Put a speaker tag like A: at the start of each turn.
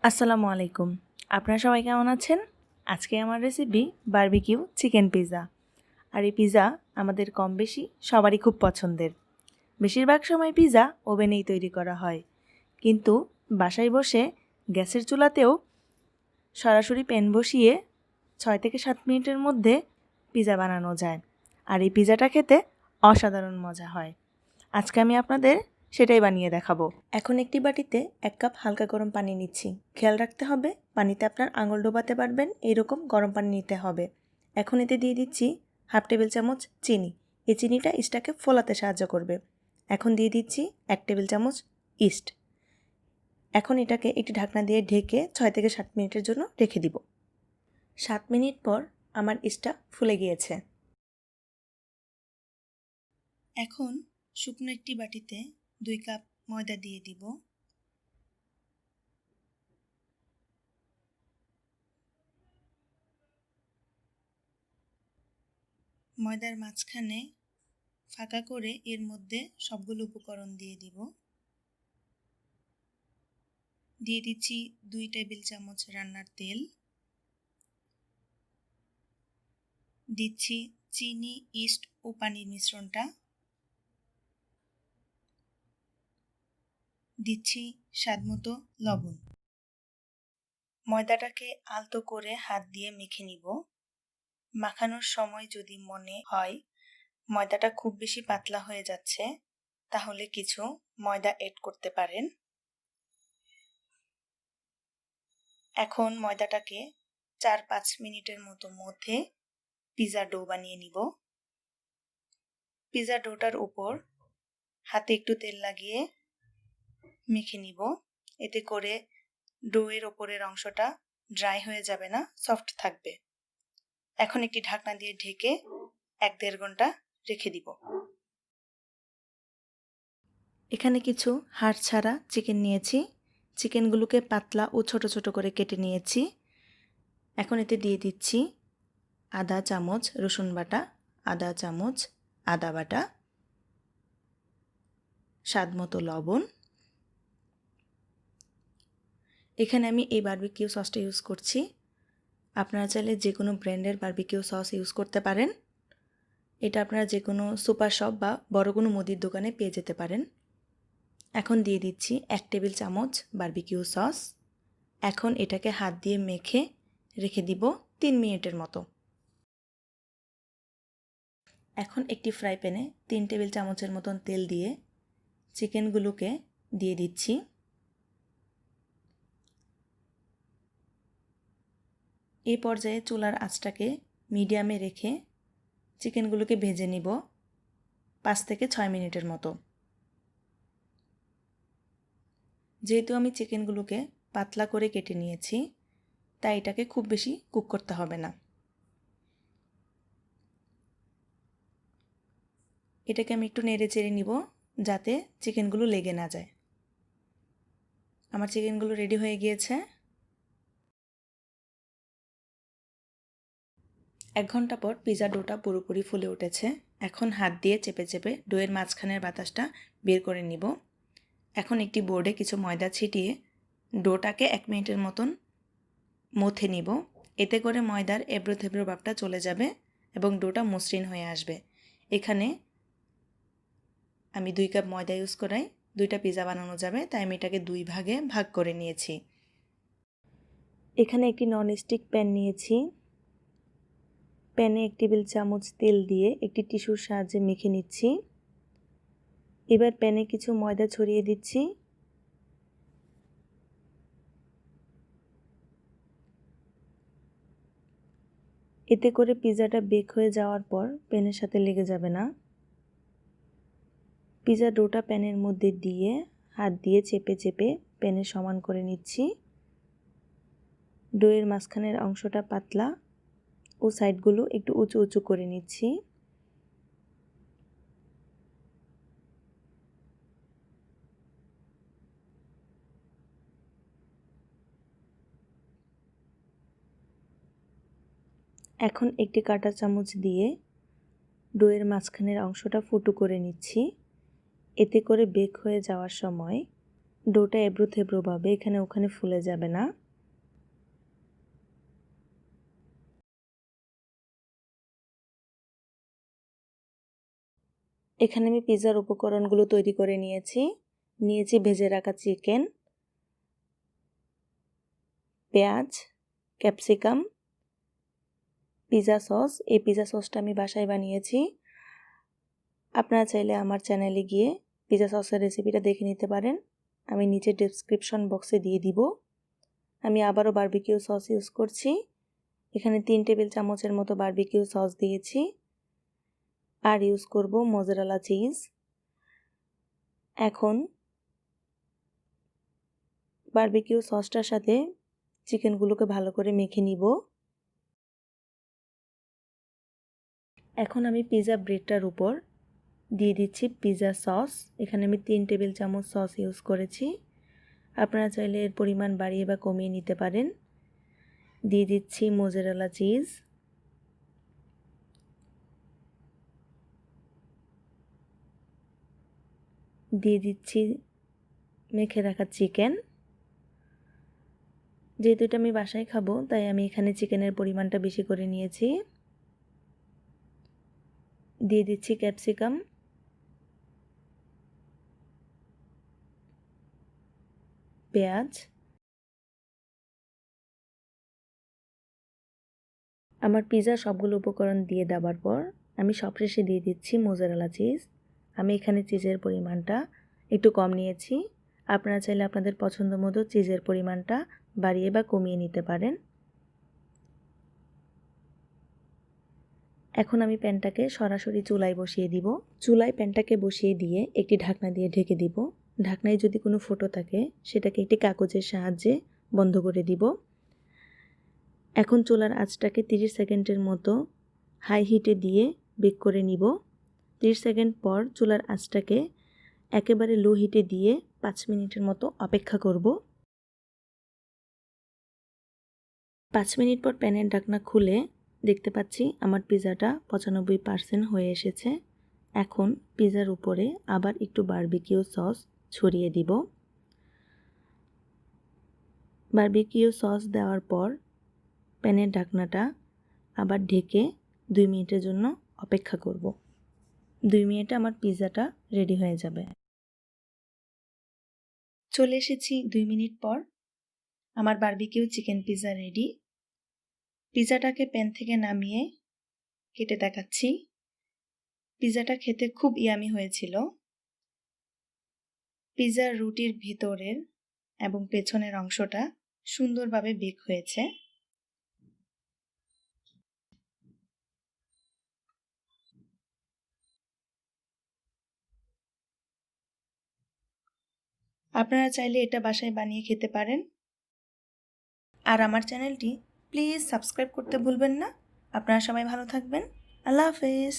A: আসসালামু আলাইকুম। আপনারা সবাই কেমন আছেন? আজকে আমার রেসিপি বারবিকিউ চিকেন পিৎজা। আর এই পিৎজা আমাদের কম বেশি সবারই খুব পছন্দের। বেশিরভাগ সময় পিৎজা ওভেনেই তৈরি করা হয়, কিন্তু বাসায় বসে গ্যাসের চুলাতেও সরাসরি প্যান বসিয়ে 6 থেকে 7 মিনিটের মধ্যে পিৎজা বানানো যায়। আর এই পিৎজাটা খেতে অসাধারণ মজা হয়। আজকে আমি আপনাদের সেটাই বানিয়ে দেখাবো। এখন একটি বাটিতে 1 কাপ হালকা গরম পানি নিচ্ছি। খেয়াল রাখতে হবে পানিতে আপনার আঙুল ডোবাতে পারবেন এইরকম গরম পানি নিতে হবে। এখন এতে দিয়ে দিচ্ছি হাফ টেবিল চামচ চিনি। এই চিনিটা ইস্টটাকে ফোলাতে সাহায্য করবে। এখন দিয়ে দিচ্ছি 1 টেবিল চামচ ইস্ট। এখন এটাকে একটি ঢাকনা দিয়ে ঢেকে 6 থেকে 7 মিনিটের জন্য রেখে দিব। 7 মিনিট পর আমার ইস্টটা ফুলে গিয়েছে। এখন শুকনো একটি বাটিতে 2 কাপ ময়দা দিয়ে দিব। ময়দার মাঝখানে ফাঁকা করে এর মধ্যে সবগুলো উপকরণ দিয়ে দিব। দিয়ে দিচ্ছি 2 টেবিল চামচ রান্নার তেল, দিচ্ছি চিনি, ইস্ট ও পানির মিশ্রণটা, দিচ্ছি স্বাদমতো লবণ। ময়দাটাকে আলতো করে হাত দিয়ে মেখে নিব। মাখানোর সময় যদি মনে হয় ময়দাটা খুব বেশি পাতলা হয়ে যাচ্ছে, তাহলে কিছু ময়দা এড করতে পারেন। এখন ময়দাটাকে 4-5 মিনিটের মধ্যে পিৎজা ডো বানিয়ে নিব। পিৎজা ডোটার উপর হাতে একটু তেল লাগিয়ে মেখে নিব। এতে করে ডোয়ের ওপরের অংশটা ড্রাই হয়ে যাবে না, সফট থাকবে। এখন একটি ঢাকনা দিয়ে ঢেকে 1-1.5 ঘন্টা রেখে দিব। এখানে কিছু হাড় ছাড়া চিকেন নিয়েছি। চিকেনগুলোকে পাতলা ও ছোট ছোট করে কেটে নিয়েছি। এখন এতে দিয়ে দিচ্ছি আধা চামচ রসুন বাটা, আধা চামচ আদা বাটা, স্বাদমতো লবণ। এখানে আমি এই বারবিকিউ সসটা ইউজ করছি। আপনারা চাইলে যে কোনো ব্র্যান্ডের বারবিকিউ সস ইউজ করতে পারেন। এটা আপনারা যে কোনো সুপার শপ বা বড় কোনো মুদির দোকানে পেয়ে যেতে পারেন। এখন দিয়ে দিচ্ছি 1 টেবিল চামচ বারবিকিউ সস। এখন এটাকে হাত দিয়ে মেখে রেখে দিব 3 মিনিটের মতো। এখন একটি ফ্রাই প্যানে 3 টেবিল চামচের মতন তেল দিয়ে চিকেনগুলোকে দিয়ে দিচ্ছি। এই পর্যায়ে চুলার আঁচটাকে মিডিয়ামে রেখে চিকেনগুলোকে ভেজে নিব 5 থেকে 6 মিনিটের মতো। যেহেতু আমি চিকেনগুলোকে পাতলা করে কেটে নিয়েছি, তাই এটাকে খুব বেশি কুক করতে হবে না। এটাকে আমি একটু নেড়ে চেড়ে নিব যাতে চিকেনগুলো লেগে না যায়। আমার চিকেনগুলো রেডি হয়ে গিয়েছে। 1 ঘন্টা পর পিৎজা ডোটা পুরোপুরি ফুলে উঠেছে। এখন হাত দিয়ে চেপে চেপে ডোয়ের মাঝখানের বাতাসটা বের করে নিব। এখন একটি বোর্ডে কিছু ময়দা ছিটিয়ে ডোটাকে 1 মিনিটের মতন মথে নিব। এতে করে ময়দার এবড়ো থেবড়ো ভাবটা চলে যাবে এবং ডোটা মসৃণ হয়ে আসবে। এখানে আমি 2 কাপ ময়দা ইউজ করাই 2টা পিৎজা বানানো যাবে, তাই আমি এটাকে 2 ভাগে ভাগ করে নিয়েছি। এখানে একটি ননস্টিক প্যান নিয়েছি। প্যানে 1 টেবিল চামচ তেল দিয়ে একটি টিস্যুর সাহায্যে মেখে নিচ্ছি। এবার প্যানে কিছু ময়দা ছড়িয়ে দিচ্ছি। এতে করে পিৎজাটা বেক হয়ে যাওয়ার পর প্যানের সাথে লেগে যাবে না। পিৎজা ডোটা প্যানের মধ্যে দিয়ে হাত দিয়ে চেপে চেপে প্যানে সমান করে নিচ্ছি। ডোয়ের মাঝখানের অংশটা পাতলা ও সাইডগুলো একটু উঁচু উঁচু করে নিচ্ছি। এখন একটি কাঁটা চামচ দিয়ে ডোয়ের মাঝখানের অংশটা ফুটো করে নিচ্ছি। এতে করে বেক হয়ে যাওয়ার সময় ডোটা এবড়ো থেবড়োভাবে এখানে ওখানে ফুলে যাবে না। এখানে আমি পিৎজার উপকরণগুলো তৈরি করে নিয়েছি ভেজে রাখা চিকেন, পেঁয়াজ, ক্যাপসিকাম, পিৎজা সস। এই পিৎজা সসটা আমি বাসায় বানিয়েছি। আপনারা চাইলে আমার চ্যানেলে গিয়ে পিৎজা সসের রেসিপিটা দেখে নিতে পারেন, আমি নিচে ডেসক্রিপশন বক্সে দিয়ে দিব। আমি আবারও বারবিকিউ সস ইউজ করছি। এখানে 3 টেবিল চামচের মতো বারবিকিউ সস দিয়েছি, আর ইউজ করব মোজারেলা চিজ। এখন বারবিকিউ সসটার সাথে চিকেনগুলোকে ভালো করে মেখে নিব। এখন আমি পিৎজা ব্রেডটার উপর দিয়ে দিচ্ছি পিৎজা সস। এখানে আমি 3 টেবিল চামচ সস ইউজ করেছি। আপনারা চাইলে এর পরিমাণ বাড়িয়ে বা কমিয়ে নিতে পারেন। দিয়ে দিচ্ছি মোজারেলা চিজ, দিয়ে দিচ্ছি মেখে রাখা চিকেন। যেহেতু এটা আমি বাসায় খাবো তাই আমি এখানে চিকেনের পরিমাণটা বেশি করে নিয়েছি। দিয়ে দিচ্ছি ক্যাপসিকাম, পেঁয়াজ। আমার পিৎজা সবগুলো উপকরণ দিয়ে দেওয়ার পর আমি সবশেষে দিয়ে দিচ্ছি মোজারেলা চিজ। আমি এখানে চিজের পরিমাণটা একটু কম নিয়েছি। আপনারা চাইলে আপনাদের পছন্দ মতো চিজের পরিমাণটা বাড়িয়ে বা কমিয়ে নিতে পারেন। এখন আমি প্যানটাকে সরাসরি চুলায় বসিয়ে দিব। চুলায় প্যানটাকে বসিয়ে দিয়ে একটি ঢাকনা দিয়ে ঢেকে দিব। ঢাকনায় যদি কোনো ফুটো থাকে সেটাকে একটি কাগজের সাহায্যে বন্ধ করে দিব। এখন চুলার আঁচটাকে 30 সেকেন্ডের মতো হাই হিটে দিয়ে বেক করে নিব। 30 সেকেন্ড পর চুলার আঁচটাকে একেবারে লো হিটে দিয়ে 5 মিনিটের মতো অপেক্ষা করব। 5 মিনিট পর প্যানের ঢাকনা খুলে দেখতে পাচ্ছি আমার পিৎজাটা 95% হয়ে এসেছে। এখন পিৎজার উপরে আবার একটু বারবিকিউ সস ছড়িয়ে দিব। বারবিকিউ সস দেওয়ার পর প্যানের ঢাকনাটা আবার ঢেকে 2 মিনিটের জন্য অপেক্ষা করব। 2 মিনিটে আমার পিৎজাটা রেডি হয়ে যাবে। চলে এসেছি 2 মিনিট পর। আমার বারবিকিউ চিকেন পিৎজা রেডি। পিৎজাটাকে প্যান থেকে নামিয়ে কেটে দেখাচ্ছি। পিৎজাটা খেতে খুব ইয়ামি হয়েছিল। পিৎজার রুটির ভিতরের এবং পেছনের অংশটা সুন্দরভাবে বেক হয়েছে। আপনারা চাইলে এটা বাসায় বানিয়ে খেতে পারেন। আর আমার চ্যানেলটি প্লিজ সাবস্ক্রাইব করতে ভুলবেন না। আপনারা সবাই ভালো থাকবেন। আল্লাহ হাফেজ।